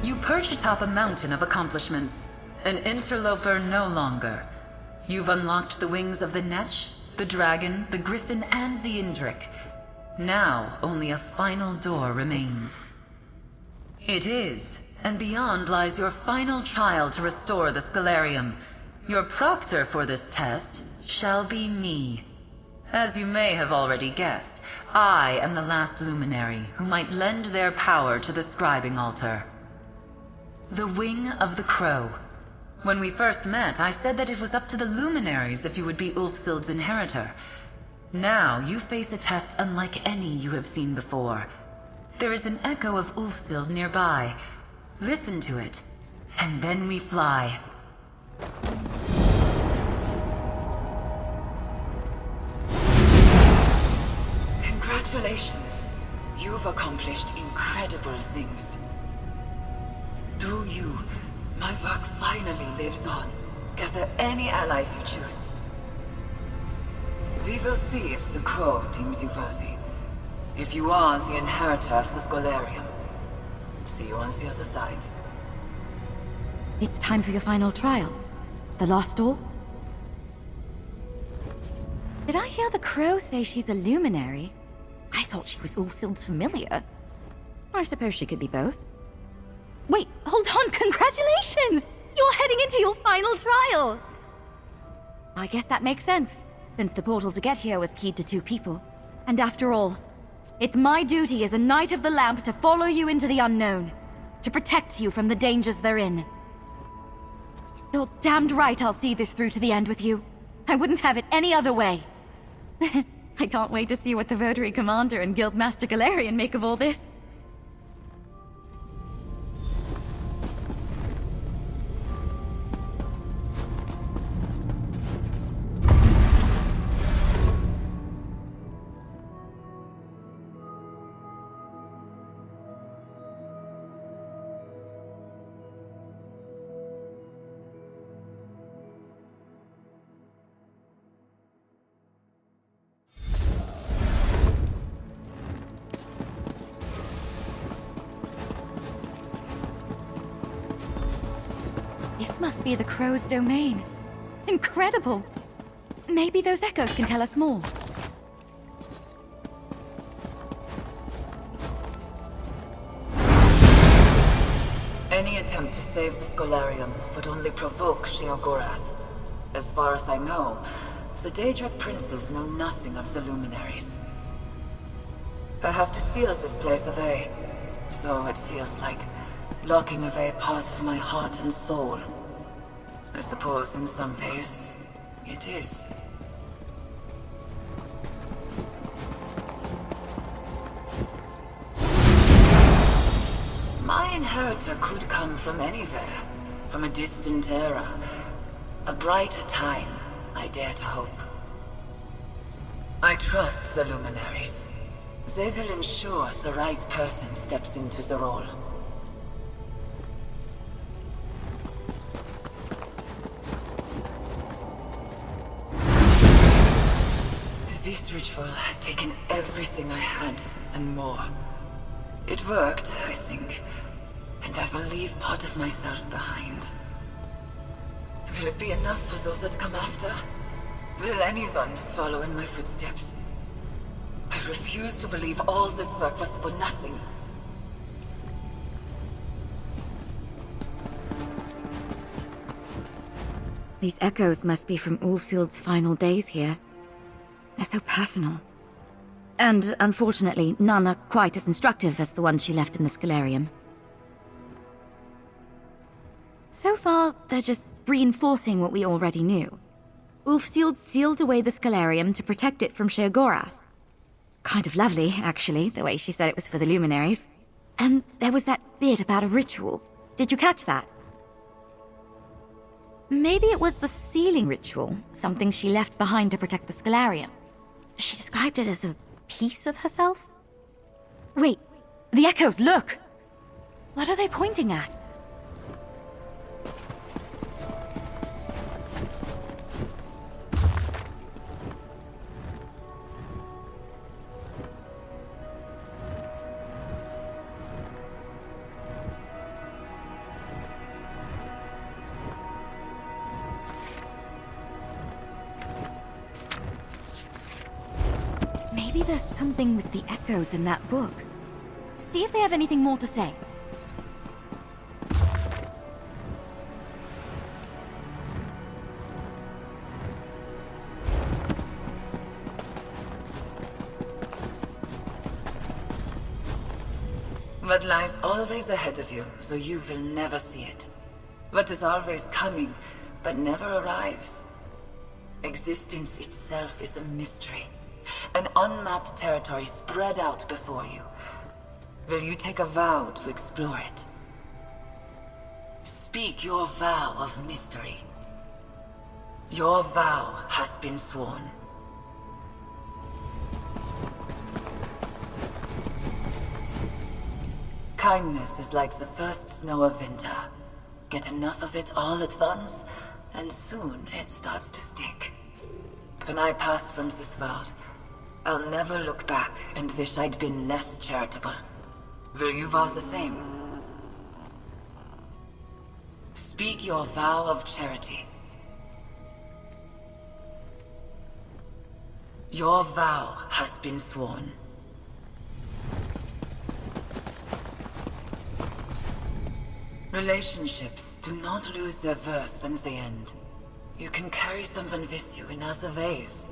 You perch atop a mountain of accomplishments. An interloper no longer. You've unlocked the wings of the Netch, the Dragon, the Griffin, and the Indrik. Now, only a final door remains. It is, and beyond lies your final trial to restore the Scalarium. Your proctor for this test shall be me. As you may have already guessed, I am the last luminary who might lend their power to the scribing altar. The Wing of the Crow. When we first met, I said that it was up to the luminaries if you would be Ulfsild's inheritor. Now, you face a test unlike any you have seen before. There is an echo of Ulfsild nearby. Listen to it, and then we fly. Congratulations. You've accomplished incredible things. Through you, my work finally lives on. Gather any allies you choose. We will see if the Crow deems you worthy. If you are the inheritor of the Scholarium. See you on the other side. It's time for your final trial. The last door? Did I hear the Crow say she's a luminary? I thought she was Ulfsild's familiar. I suppose she could be both. Wait, hold on, congratulations! You're heading into your final trial! I guess that makes sense, since the portal to get here was keyed to 2 people. And after all, it's my duty as a Knight of the Lamp to follow you into the unknown, to protect you from the dangers they're in. You're damned right I'll see this through to the end with you. I wouldn't have it any other way. I can't wait to see what the Votary Commander and Guildmaster Galarian make of all this. This must be the Crow's domain. Incredible! Maybe those echoes can tell us more. Any attempt to save the Scholarium would only provoke Sheogorath. As far as I know, the Daedric princes know nothing of the luminaries. I have to seal this place away, so it feels like locking away part of my heart and soul. I suppose in some ways, it is. My inheritor could come from anywhere, from a distant era. A brighter time, I dare to hope. I trust the luminaries. They will ensure the right person steps into the role. This ritual has taken everything I had, and more. It worked, I think, and I will leave part of myself behind. Will it be enough for those that come after? Will anyone follow in my footsteps? I refuse to believe all this work was for nothing. These echoes must be from Ulfsild's final days here. They're so personal. And unfortunately, none are quite as instructive as the ones she left in the Scalarium. So far, they're just reinforcing what we already knew. Ulfsild sealed away the Scalarium to protect it from Sheogorath. Kind of lovely, actually, the way she said it was for the luminaries. And there was that bit about a ritual. Did you catch that? Maybe it was the sealing ritual, something she left behind to protect the Scalarium. She described it as a piece of herself? Wait, the echoes, look! What are they pointing at? there's something with the echoes in that book. See if they have anything more to say. What lies always ahead of you, so you will never see it. What is always coming, but never arrives. Existence itself is a mystery. An unmapped territory spread out before you. Will you take a vow to explore it? Speak your vow of mystery. Your vow has been sworn. Kindness is like the first snow of winter. Get enough of it all at once, and soon it starts to stick. When I pass from this world, I'll never look back and wish I'd been less charitable. Will you vow the same? Speak your vow of charity. Your vow has been sworn. Relationships do not lose their worth when they end. You can carry someone with you in other ways.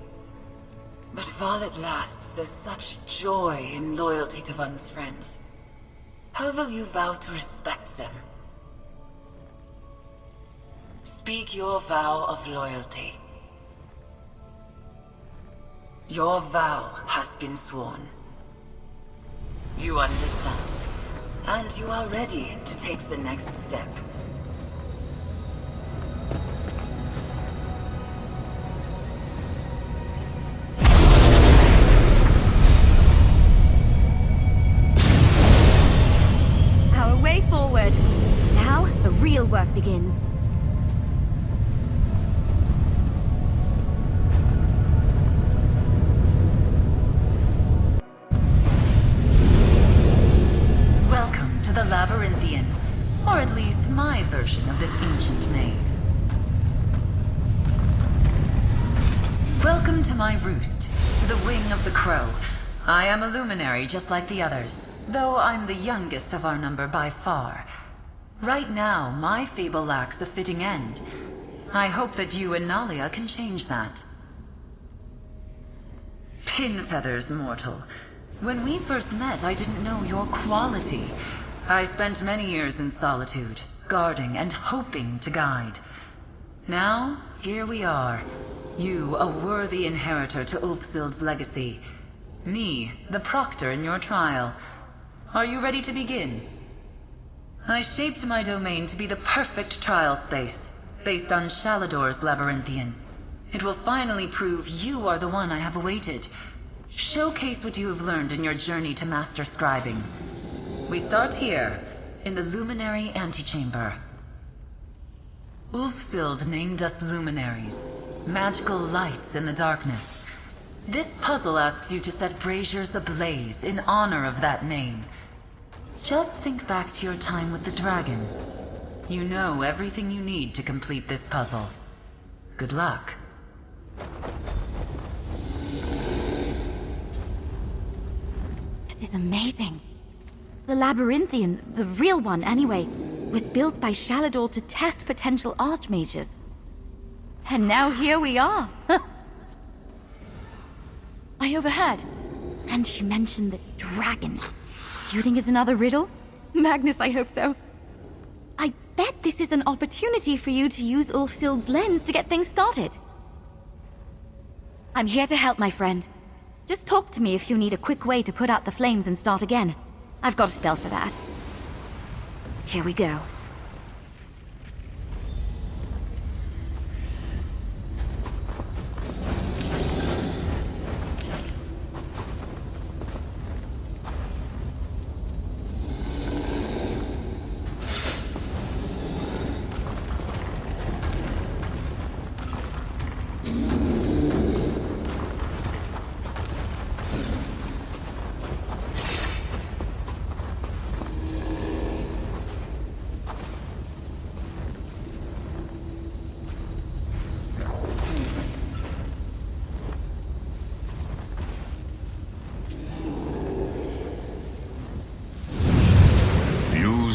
But while it lasts, there's such joy in loyalty to one's friends. How will you vow to respect them? Speak your vow of loyalty. Your vow has been sworn. You understand, and you are ready to take the next step. Our way forward. Now, the real work begins. Welcome to the Labyrinthian, or at least my version of this ancient maze. Welcome to my roost, to the wing of the crow. I am a luminary just like the others, though I'm the youngest of our number by far. Right now, my fable lacks a fitting end. I hope that you and Nalia can change that. Pin feathers, mortal. When we first met, I didn't know your quality. I spent many years in solitude, guarding and hoping to guide. Now, here we are. You, a worthy inheritor to Ulfsild's legacy. Me, the proctor in your trial. Are you ready to begin? I shaped my domain to be the perfect trial space, based on Shalador's Labyrinthian. It will finally prove you are the one I have awaited. Showcase what you have learned in your journey to master scribing. We start here, in the Luminary Antechamber. Ulfsild named us luminaries, magical lights in the darkness. This puzzle asks you to set braziers ablaze in honor of that name. Just think back to your time with the dragon. You know everything you need to complete this puzzle. Good luck. This is amazing. The Labyrinthian, the real one anyway, was built by Shalador to test potential archmages. And now here we are. I overheard. And she mentioned the dragon. Do you think it's another riddle? Magnus, I hope so. I bet this is an opportunity for you to use Ulfsild's lens to get things started. I'm here to help, my friend. Just talk to me if you need a quick way to put out the flames and start again. I've got a spell for that. Here we go.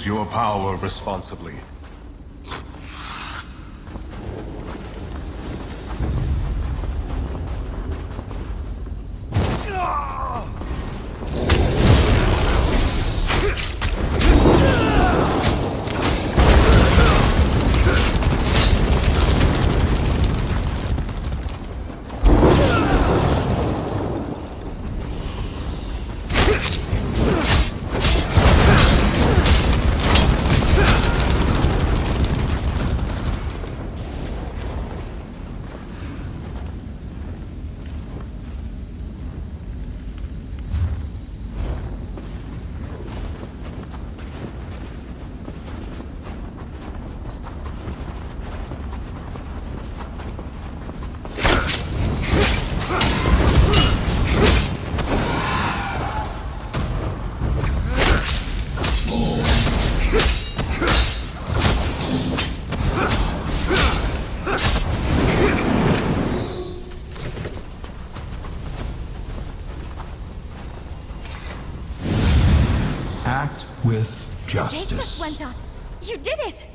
Use your power responsibly. Act with Gate just justice. went up. You did it!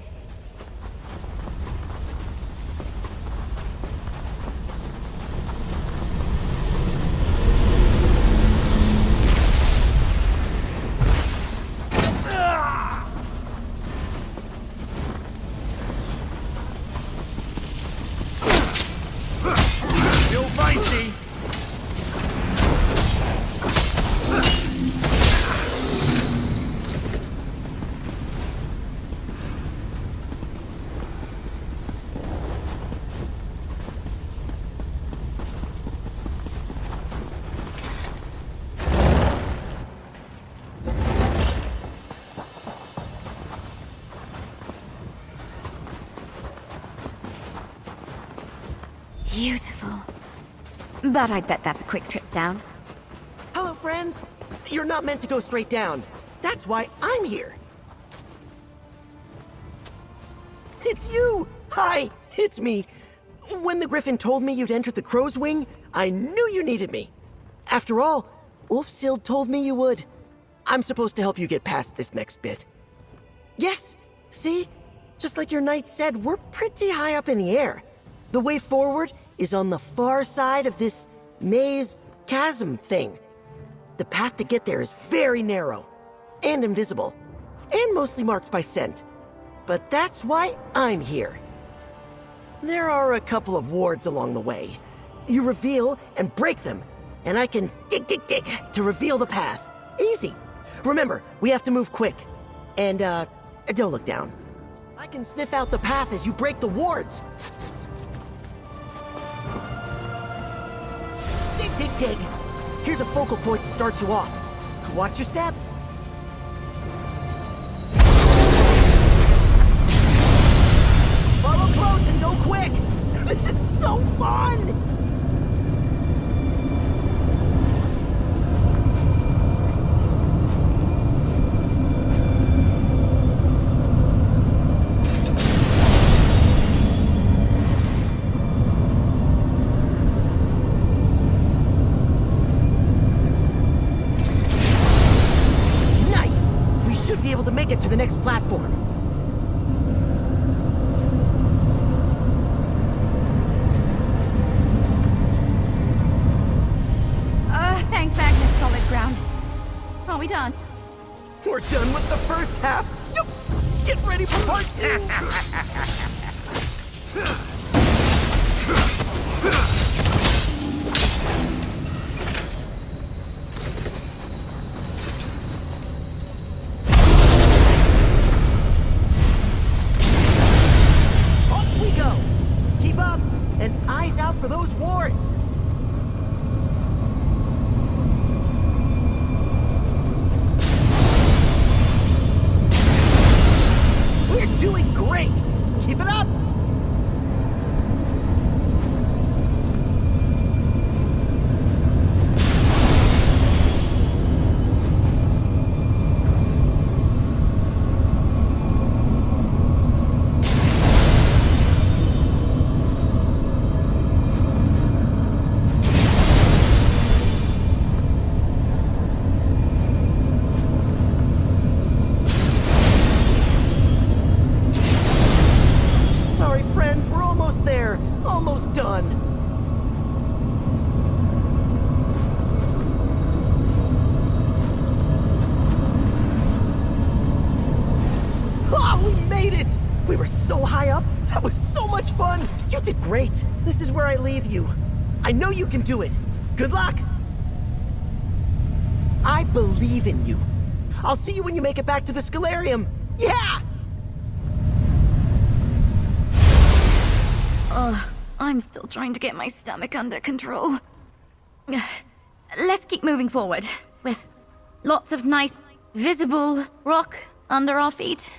Still feisty. Beautiful. But I bet that's a quick trip down. Hello, friends. You're not meant to go straight down. That's why I'm here. It's you! Hi, it's me. When the Griffin told me you'd entered the Crow's Wing, I knew you needed me. After all, Ulfsild told me you would. I'm supposed to help you get past this next bit. Yes, see? Just like your knight said, we're pretty high up in the air. The way forward is on the far side of this maze chasm thing. The path to get there is very narrow, and invisible, and mostly marked by scent. But that's why I'm here. There are a couple of wards along the way. You reveal and break them, and I can dig to reveal the path. Easy. Remember, we have to move quick. And, don't look down. I can sniff out the path as you break the wards. Dig. Here's a focal point to start you off. Watch your step. Follow close and go quick. This is so fun! Make it to the next platform. Thank Magnus, solid ground. Are we done? We're done with the first half. Yup. Get ready for part 2. For those wards! We're doing great! Keep it up! We were so high up. That was so much fun. You did great. This is where I leave you. I know you can do it. Good luck. I believe in you. I'll see you when you make it back to the Scalarium. Yeah! I'm still trying to get my stomach under control. Let's keep moving forward, with lots of nice, visible rock under our feet.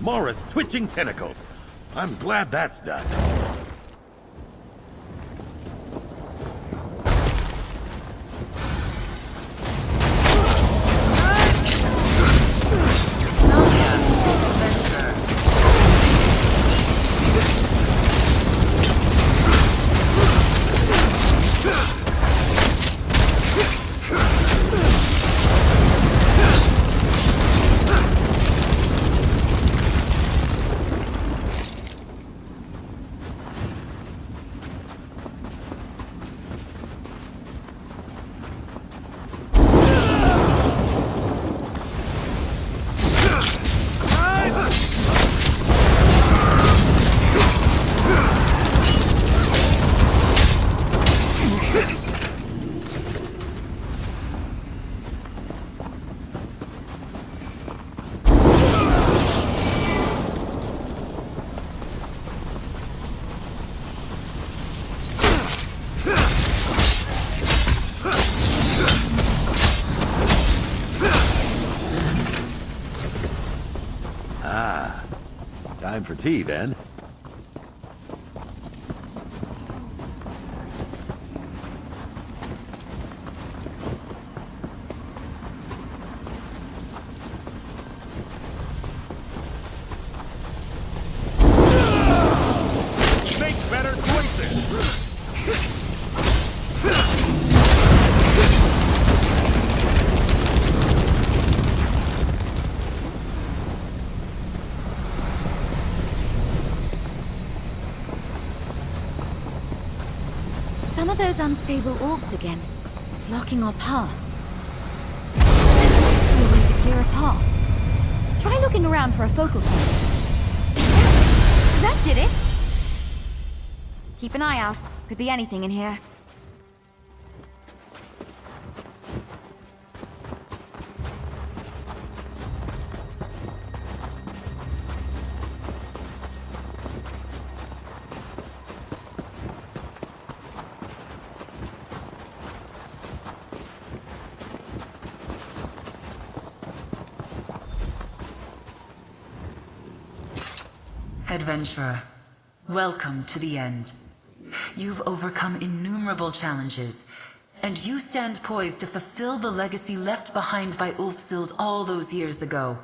Mora's twitching tentacles. I'm glad that's done. Time for tea, then. Make better choices! Some of those unstable orbs again, blocking our path. No way to clear a path. Try looking around for a focal point. That did it! Keep an eye out. Could be anything in here. Adventurer, welcome to the end. You've overcome innumerable challenges, and you stand poised to fulfill the legacy left behind by Ulfsild all those years ago.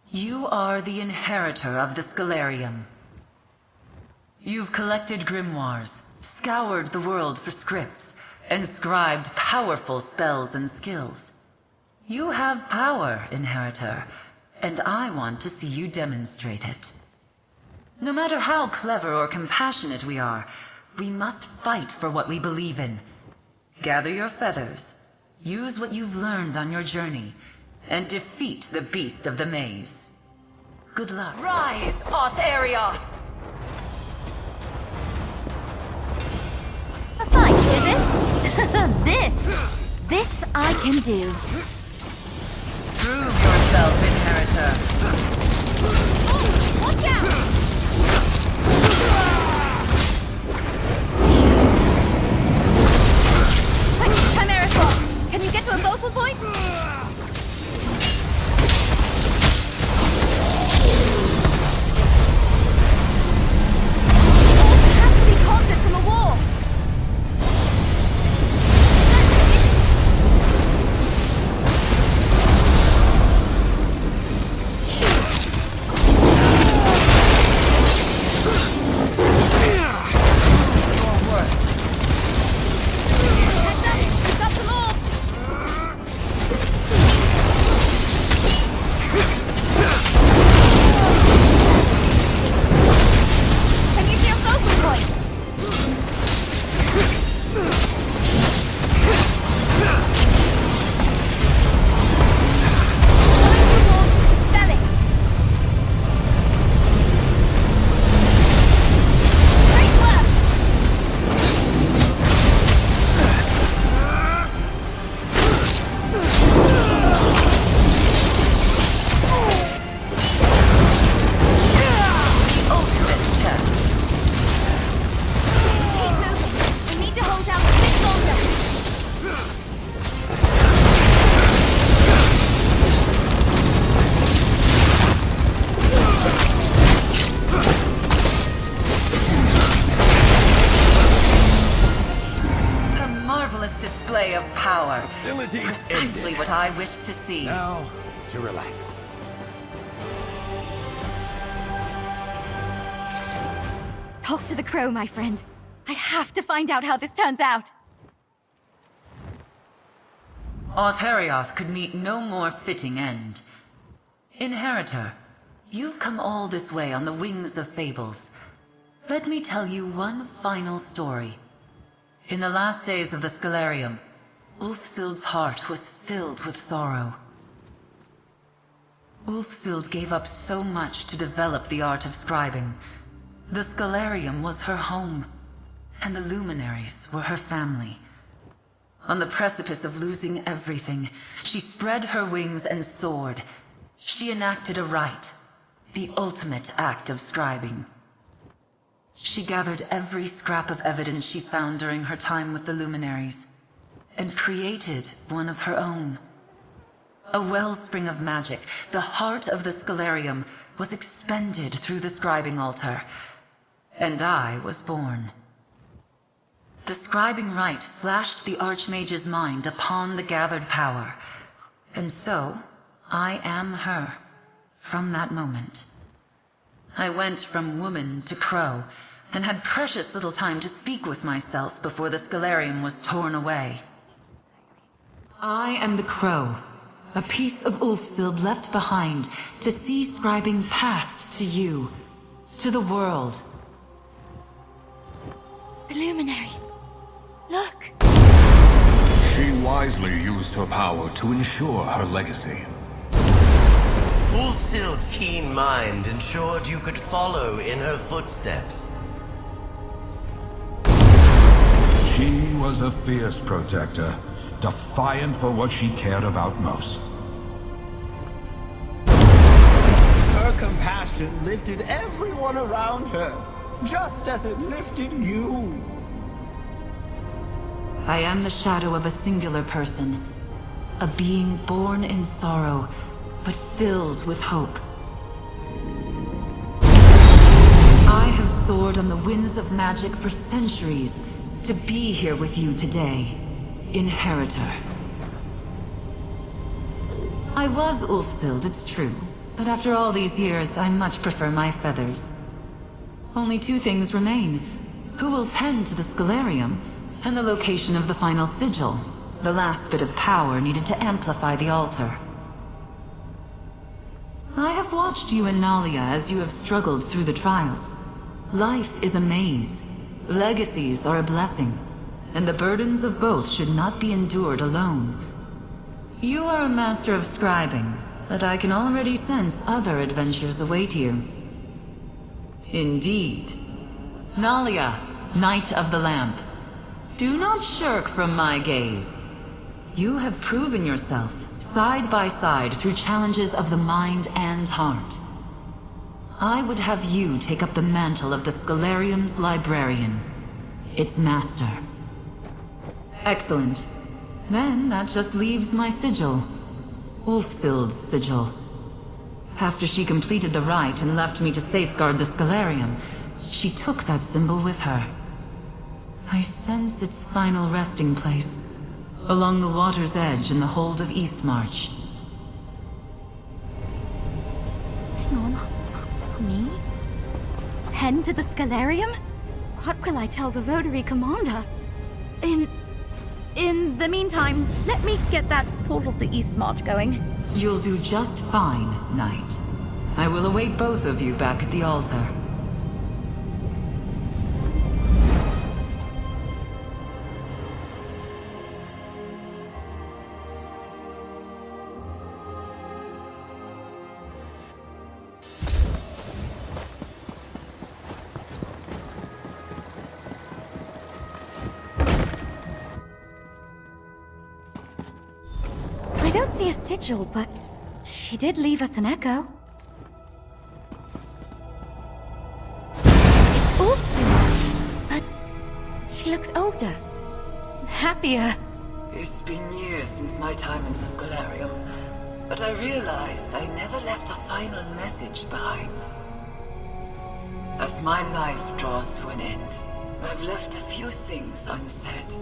You are the inheritor of the Scalarium. You've collected grimoires, scoured the world for scripts, and scribed powerful spells and skills. You have power, Inheritor, and I want to see you demonstrate it. No matter how clever or compassionate we are, we must fight for what we believe in. Gather your feathers, use what you've learned on your journey, and defeat the beast of the maze. Good luck. Rise, Art Area! A fight, is it? This I can do. Prove yourself, Inheritor. Oh, watch out! Quick, Chimera Swap! Can you get to a focal point? It has to be conjured from a wall! I wished to see. Now, to relax. Talk to the crow, my friend. I have to find out how this turns out. Auterioth could meet no more fitting end. Inheritor, you've come all this way on the wings of fables. Let me tell you one final story. In the last days of the Scalarium, Ulfsild's heart was filled with sorrow. Ulfsild gave up so much to develop the art of scribing. The Scalarium was her home, and the luminaries were her family. On the precipice of losing everything, she spread her wings and soared. She enacted a rite, the ultimate act of scribing. She gathered every scrap of evidence she found during her time with the luminaries, and created one of her own. A wellspring of magic, the heart of the Scalarium, was expended through the scribing altar, and I was born. The scribing rite flashed the Archmage's mind upon the gathered power, and so I am her from that moment. I went from woman to crow, and had precious little time to speak with myself before the Scalarium was torn away. I am the crow, a piece of Ulfsild left behind to see scribing passed to you, to the world. The luminaries. Look! She wisely used her power to ensure her legacy. Ulfsild's keen mind ensured you could follow in her footsteps. She was a fierce protector, defiant for what she cared about most. Her compassion lifted everyone around her, just as it lifted you. I am the shadow of a singular person, a being born in sorrow, but filled with hope. I have soared on the winds of magic for centuries to be here with you today, Inheritor. I was Ulfsild, it's true, but after all these years, I much prefer my feathers. Only two things remain. Who will tend to the Scalarium, and the location of the final sigil, the last bit of power needed to amplify the altar. I have watched you and Nalia as you have struggled through the trials. Life is a maze. Legacies are a blessing, and the burdens of both should not be endured alone. You are a master of scribing, but I can already sense other adventures await you. Indeed. Nalia, Knight of the Lamp. Do not shirk from my gaze. You have proven yourself, side by side, through challenges of the mind and heart. I would have you take up the mantle of the Scalarium's librarian, its master. Excellent. Then that just leaves my sigil. Ulfsild's sigil. After she completed the rite and left me to safeguard the Scalarium, she took that symbol with her. I sense its final resting place, along the water's edge in the hold of Eastmarch. Hang on. Me? Tend to the Scalarium? What will I tell the Rotary Commander? In the meantime, let me get that portal to Eastmarch going. You'll do just fine, Knight. I will await both of you back at the altar. I don't see a sigil, but she did leave us an echo. Oops! But she looks older. Happier. It's been years since my time in the Scalarium, but I realized I never left a final message behind. As my life draws to an end, I've left a few things unsaid.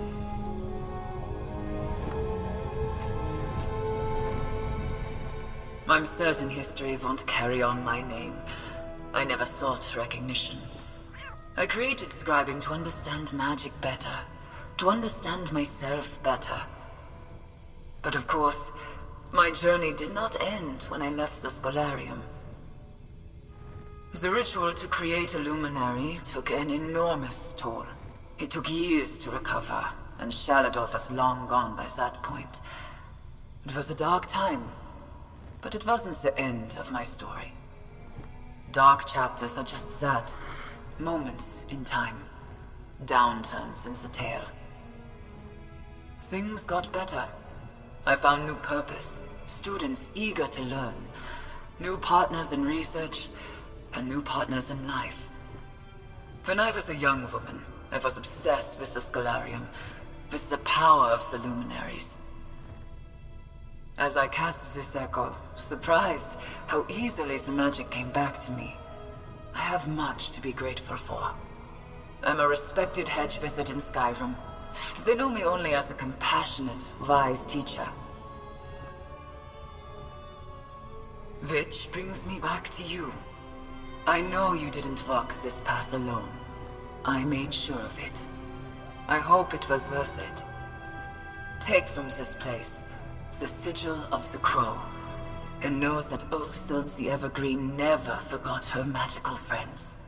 I'm certain history won't carry on my name. I never sought recognition. I created Scribing to understand magic better, to understand myself better. But of course, my journey did not end when I left the Scholarium. The ritual to create a luminary took an enormous toll. It took years to recover, and Shaladov was long gone by that point. It was a dark time, but it wasn't the end of my story. Dark chapters are just that. Moments in time. Downturns in the tale. Things got better. I found new purpose, students eager to learn, new partners in research, and new partners in life. When I was a young woman, I was obsessed with the Scholarium, with the power of the luminaries. As I cast this echo, surprised how easily the magic came back to me. I have much to be grateful for. I'm a respected hedge wizard in Skyrim. They know me only as a compassionate, wise teacher. Which brings me back to you. I know you didn't walk this path alone. I made sure of it. I hope it was worth it. Take from this place the sigil of the Crow, and know that Ulfsild the Evergreen never forgot her magical friends.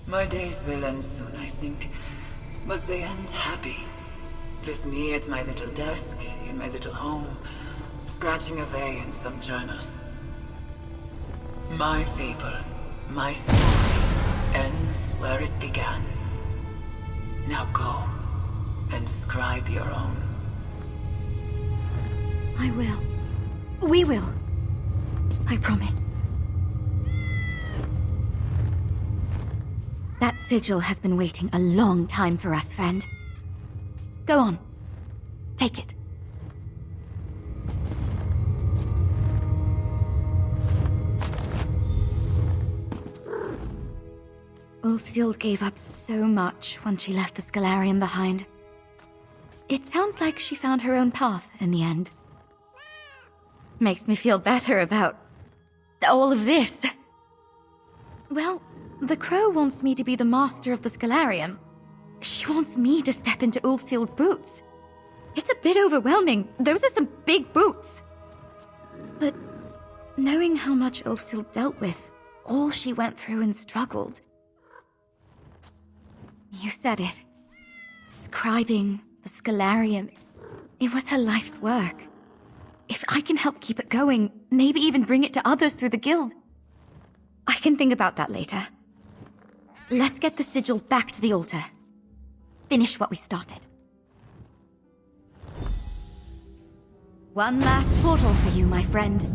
My days will end soon, I think, but they end happy. With me at my little desk, in my little home, scratching away in some journals. My fable, my story, ends where it began. Now go, and scribe your own. I will. We will. I promise. That sigil has been waiting a long time for us, friend. Go on. Take it. Ulfsild gave up so much when she left the Scholarium behind. It sounds like she found her own path in the end. Makes me feel better about all of this. Well, the Crow wants me to be the master of the Scholarium. She wants me to step into Ulfsild's boots. It's a bit overwhelming. Those are some big boots. But knowing how much Ulfsild dealt with, all she went through and struggled. You said it. Scribing, the Scholarium, it was her life's work. If I can help keep it going, maybe even bring it to others through the guild. I can think about that later. Let's get the sigil back to the altar. Finish what we started. One last portal for you, my friend.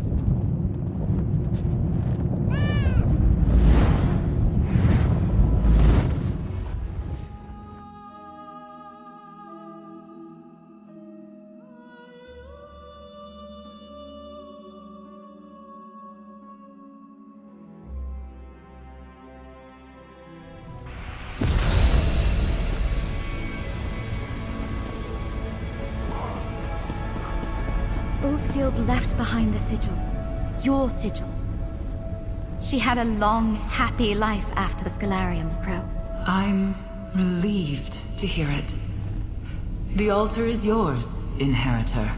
Ulfsild left behind the sigil. Your sigil. She had a long, happy life after the Scholarium, Crow. I'm relieved to hear it. The altar is yours, inheritor.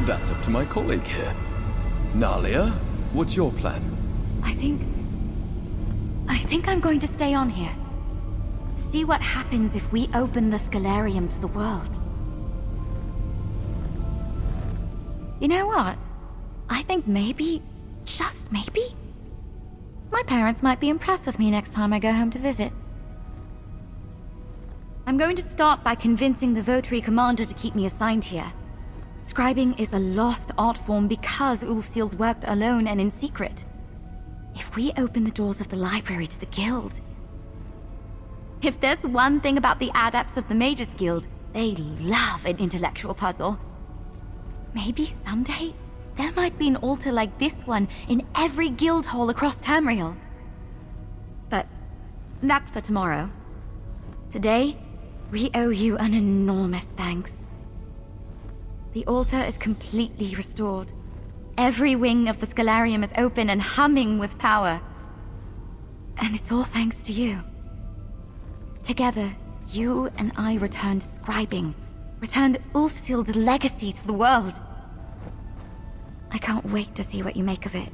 That's up to my colleague here. Nalia, what's your plan? I think I'm going to stay on here. See what happens if we open the Scholarium to the world. You know what? I think maybe, just maybe, my parents might be impressed with me next time I go home to visit. I'm going to start by convincing the Votary Commander to keep me assigned here. Scribing is a lost art form because Ulfsild worked alone and in secret. If we open the doors of the library to the guild... If there's one thing about the adepts of the Mages Guild, they love an intellectual puzzle. Maybe someday, there might be an altar like this one in every guild hall across Tamriel. That's for tomorrow. Today, we owe you an enormous thanks. The altar is completely restored. Every wing of the Scalarium is open and humming with power. And it's all thanks to you. Together, you and I returned Scribing, returned Ulfsild's legacy to the world. I can't wait to see what you make of it.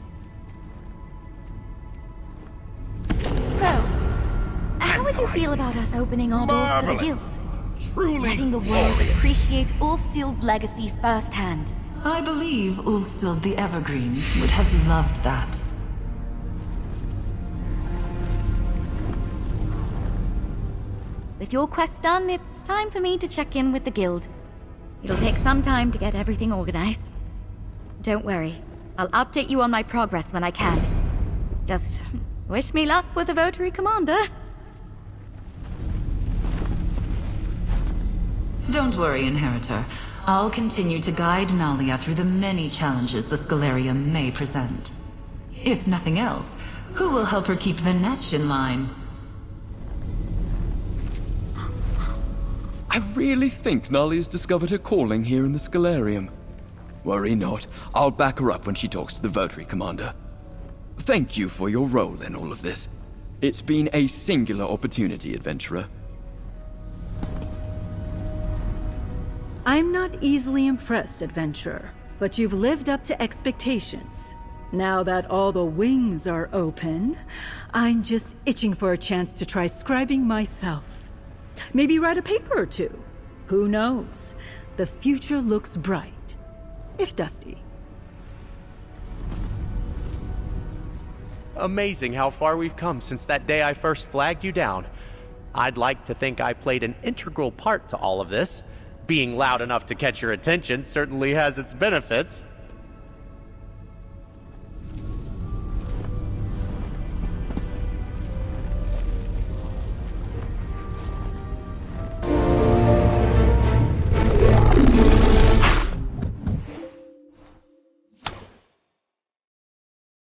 So, how would you feel about us opening our doors to the guild? Truly Letting the world glorious. appreciate Ulfsild's legacy firsthand. I believe Ulfsild the Evergreen would have loved that. With your quest done, it's time for me to check in with the guild. It'll take some time to get everything organized. Don't worry, I'll update you on my progress when I can. Just wish me luck with the Votary Commander. Don't worry, Inheritor. I'll continue to guide Nalia through the many challenges the Scalarium may present. If nothing else, who will help her keep the Netch in line? I really think Nalia's discovered her calling here in the Scalarium. Worry not, I'll back her up when she talks to the Votary Commander. Thank you for your role in all of this. It's been a singular opportunity, adventurer. I'm not easily impressed, adventurer, but you've lived up to expectations. Now that all the wings are open, I'm just itching for a chance to try scribing myself. Maybe write a paper or two. Who knows? The future looks bright, if dusty. Amazing how far we've come since that day I first flagged you down. I'd like to think I played an integral part to all of this. Being loud enough to catch your attention certainly has its benefits.